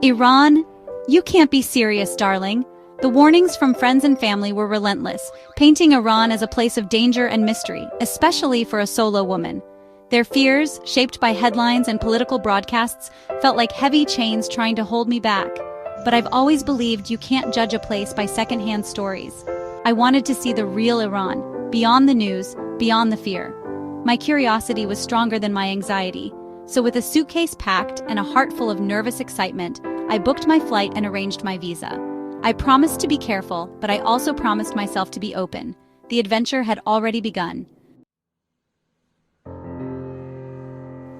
Iran? You can't be serious, darling. The warnings from friends and family were relentless, painting Iran as a place of danger and mystery, especially for a solo woman. Their fears, shaped by headlines and political broadcasts, felt like heavy chains trying to hold me back. But I've always believed you can't judge a place by secondhand stories. I wanted to see the real Iran, beyond the news, beyond the fear. My curiosity was stronger than my anxiety, so with a suitcase packed and a heart full of nervous excitement, I booked my flight and arranged my visa. I promised to be careful, but I also promised myself to be open. The adventure had already begun.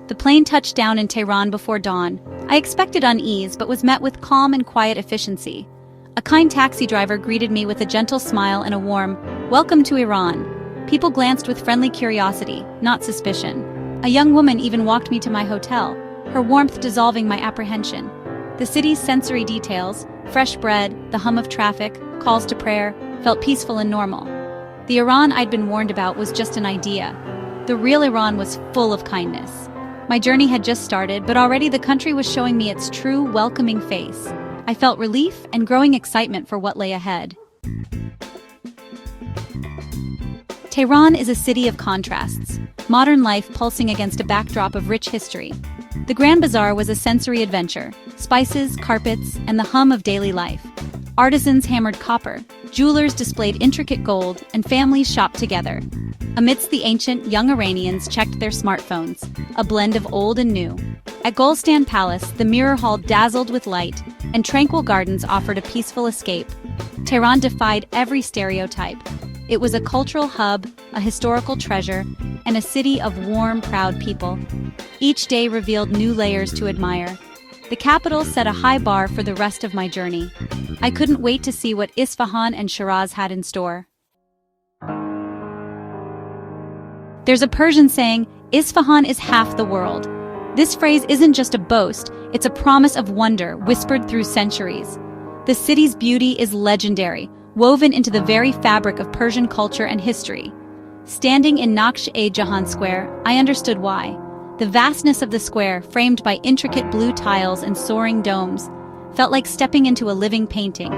The plane touched down in Tehran before dawn. I expected unease, but was met with calm and quiet efficiency. A kind taxi driver greeted me with a gentle smile and a warm, "Welcome to Iran." People glanced with friendly curiosity, not suspicion. A young woman even walked me to my hotel, her warmth dissolving my apprehension. The city's sensory details, fresh bread, the hum of traffic, calls to prayer, felt peaceful and normal. The Iran I'd been warned about was just an idea. The real Iran was full of kindness. My journey had just started, but already the country was showing me its true, welcoming face. I felt relief and growing excitement for what lay ahead. Tehran is a city of contrasts, modern life pulsing against a backdrop of rich history. The Grand Bazaar was a sensory adventure, spices, carpets, and the hum of daily life. Artisans hammered copper, jewelers displayed intricate gold, and families shopped together. Amidst the ancient, young Iranians checked their smartphones, a blend of old and new. At Golestan Palace, the mirror hall dazzled with light, and tranquil gardens offered a peaceful escape. Tehran defied every stereotype. It was a cultural hub, a historical treasure, and a city of warm, proud people. Each day revealed new layers to admire. The capital set a high bar for the rest of my journey. I couldn't wait to see what Isfahan and Shiraz had in store. There's a Persian saying, "Isfahan is half the world." This phrase isn't just a boast, it's a promise of wonder whispered through centuries. The city's beauty is legendary, woven into the very fabric of Persian culture and history. Standing in Naksh-e-Jahan Square, I understood why. The vastness of the square, framed by intricate blue tiles and soaring domes, felt like stepping into a living painting.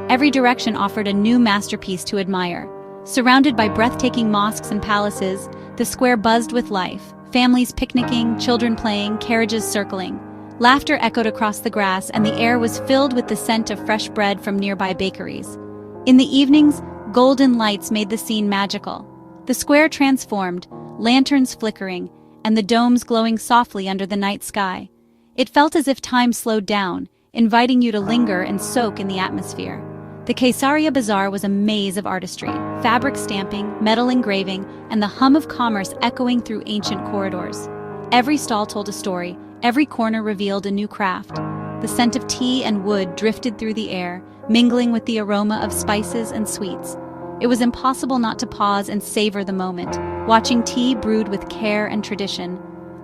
Every direction offered a new masterpiece to admire. Surrounded by breathtaking mosques and palaces, the square buzzed with life, families picnicking, children playing, carriages circling. Laughter echoed across the grass, and the air was filled with the scent of fresh bread from nearby bakeries. In the evenings, golden lights made the scene magical. The square transformed, lanterns flickering, and the domes glowing softly under the night sky. It felt as if time slowed down, inviting you to linger and soak in the atmosphere. The Caesarea Bazaar was a maze of artistry, fabric stamping, metal engraving, and the hum of commerce echoing through ancient corridors. Every stall told a story, every corner revealed a new craft. The scent of tea and wood drifted through the air, mingling with the aroma of spices and sweets. It was impossible not to pause and savor the moment, watching tea brewed with care and tradition.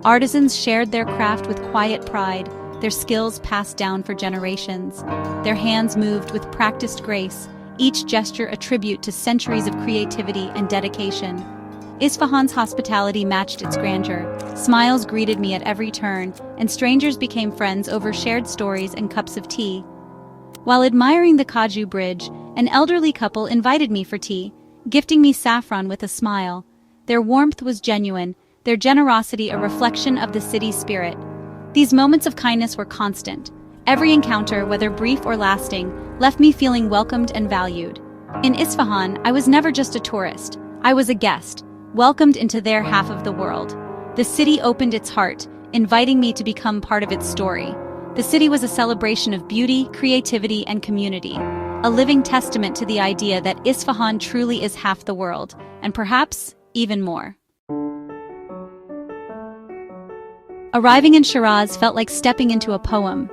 Artisans shared their craft with quiet pride, their skills passed down for generations. Their hands moved with practiced grace, each gesture a tribute to centuries of creativity and dedication. Isfahan's hospitality matched its grandeur. Smiles greeted me at every turn, and strangers became friends over shared stories and cups of tea. While admiring the Kaju Bridge, an elderly couple invited me for tea, gifting me saffron with a smile. Their warmth was genuine, their generosity a reflection of the city's spirit. These moments of kindness were constant. Every encounter, whether brief or lasting, left me feeling welcomed and valued. In Isfahan, I was never just a tourist. I was a guest, welcomed into their half of the world. The city opened its heart, inviting me to become part of its story. The city was a celebration of beauty, creativity, and community, a living testament to the idea that Isfahan truly is half the world, and perhaps even more. Arriving in Shiraz felt like stepping into a poem.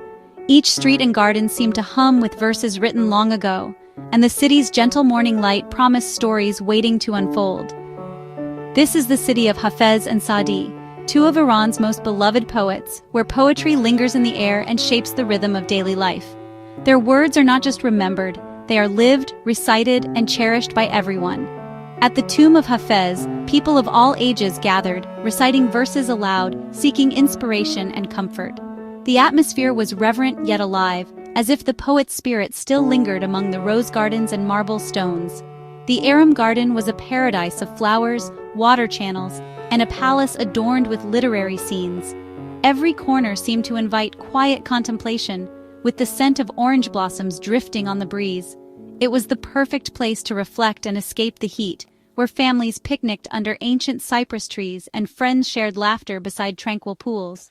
Each street and garden seemed to hum with verses written long ago, and the city's gentle morning light promised stories waiting to unfold. This is the city of Hafez and Saadi, two of Iran's most beloved poets, where poetry lingers in the air and shapes the rhythm of daily life. Their words are not just remembered, they are lived, recited, and cherished by everyone. At the tomb of Hafez, people of all ages gathered, reciting verses aloud, seeking inspiration and comfort. The atmosphere was reverent yet alive, as if the poet's spirit still lingered among the rose gardens and marble stones. The Aram Garden was a paradise of flowers, water channels, and a palace adorned with literary scenes. Every corner seemed to invite quiet contemplation, with the scent of orange blossoms drifting on the breeze. It was the perfect place to reflect and escape the heat, where families picnicked under ancient cypress trees and friends shared laughter beside tranquil pools.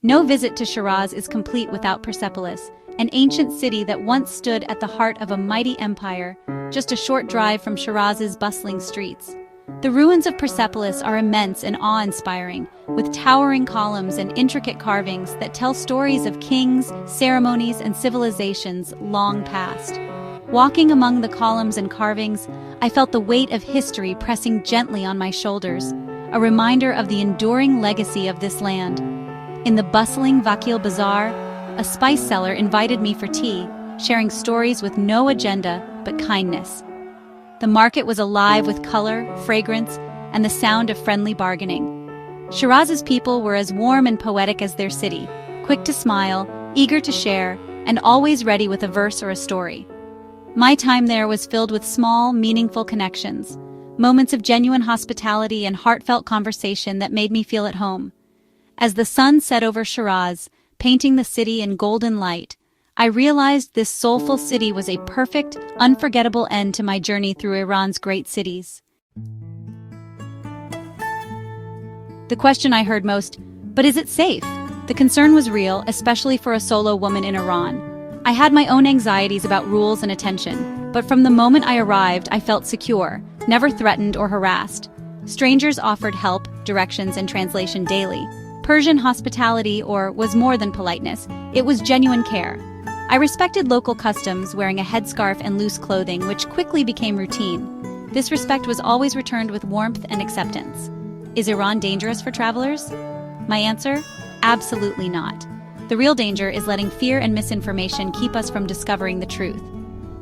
No visit to Shiraz is complete without Persepolis, an ancient city that once stood at the heart of a mighty empire, just a short drive from Shiraz's bustling streets. The ruins of Persepolis are immense and awe-inspiring, with towering columns and intricate carvings that tell stories of kings, ceremonies, and civilizations long past. Walking among the columns and carvings, I felt the weight of history pressing gently on my shoulders, a reminder of the enduring legacy of this land. In the bustling Vakil Bazaar, a spice seller invited me for tea, sharing stories with no agenda but kindness. The market was alive with color, fragrance, and the sound of friendly bargaining. Shiraz's people were as warm and poetic as their city, quick to smile, eager to share, and always ready with a verse or a story. My time there was filled with small, meaningful connections, moments of genuine hospitality and heartfelt conversation that made me feel at home. As the sun set over Shiraz, painting the city in golden light, I realized this soulful city was a perfect, unforgettable end to my journey through Iran's great cities. The question I heard most, but is it safe? The concern was real, especially for a solo woman in Iran. I had my own anxieties about rules and attention, but from the moment I arrived, I felt secure, never threatened or harassed. Strangers offered help, directions, and translation daily. Persian hospitality was more than politeness, it was genuine care. I respected local customs, wearing a headscarf and loose clothing, which quickly became routine. This respect was always returned with warmth and acceptance. Is Iran dangerous for travelers? My answer? Absolutely not. The real danger is letting fear and misinformation keep us from discovering the truth.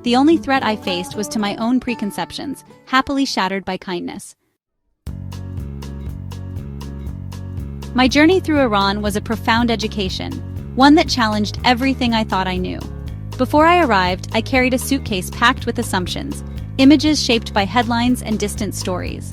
The only threat I faced was to my own preconceptions, happily shattered by kindness. My journey through Iran was a profound education, one that challenged everything I thought I knew. Before I arrived, I carried a suitcase packed with assumptions, images shaped by headlines and distant stories.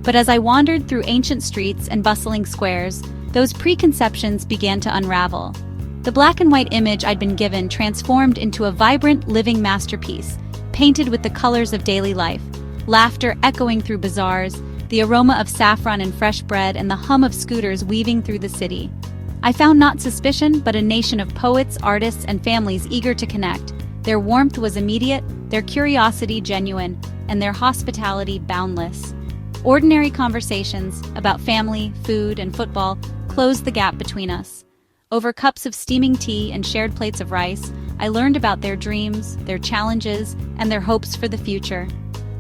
But as I wandered through ancient streets and bustling squares, those preconceptions began to unravel. The black and white image I'd been given transformed into a vibrant, living masterpiece, painted with the colors of daily life, laughter echoing through bazaars, the aroma of saffron and fresh bread, and the hum of scooters weaving through the city. I found not suspicion, but a nation of poets, artists, and families eager to connect. Their warmth was immediate, their curiosity genuine, and their hospitality boundless. Ordinary conversations about family, food, and football closed the gap between us. Over cups of steaming tea and shared plates of rice, I learned about their dreams, their challenges, and their hopes for the future.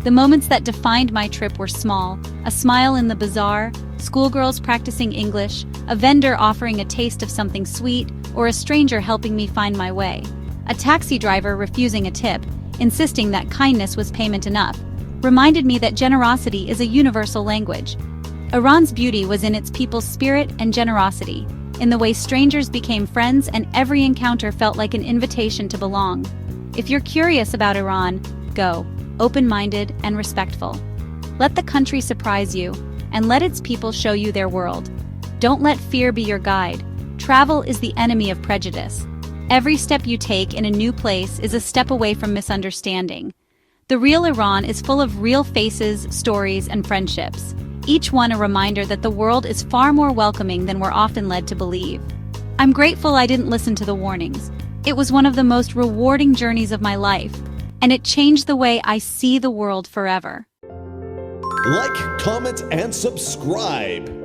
The moments that defined my trip were small: a smile in the bazaar, schoolgirls practicing English, a vendor offering a taste of something sweet, or a stranger helping me find my way. A taxi driver refusing a tip, insisting that kindness was payment enough, reminded me that generosity is a universal language. Iran's beauty was in its people's spirit and generosity, in the way strangers became friends and every encounter felt like an invitation to belong. If you're curious about Iran, go, open-minded and respectful. Let the country surprise you, and let its people show you their world. Don't let fear be your guide. Travel is the enemy of prejudice. Every step you take in a new place is a step away from misunderstanding. The real Iran is full of real faces, stories, and friendships, each one a reminder that the world is far more welcoming than we're often led to believe. I'm grateful I didn't listen to the warnings. It was one of the most rewarding journeys of my life, and it changed the way I see the world forever. Like, comment, and subscribe.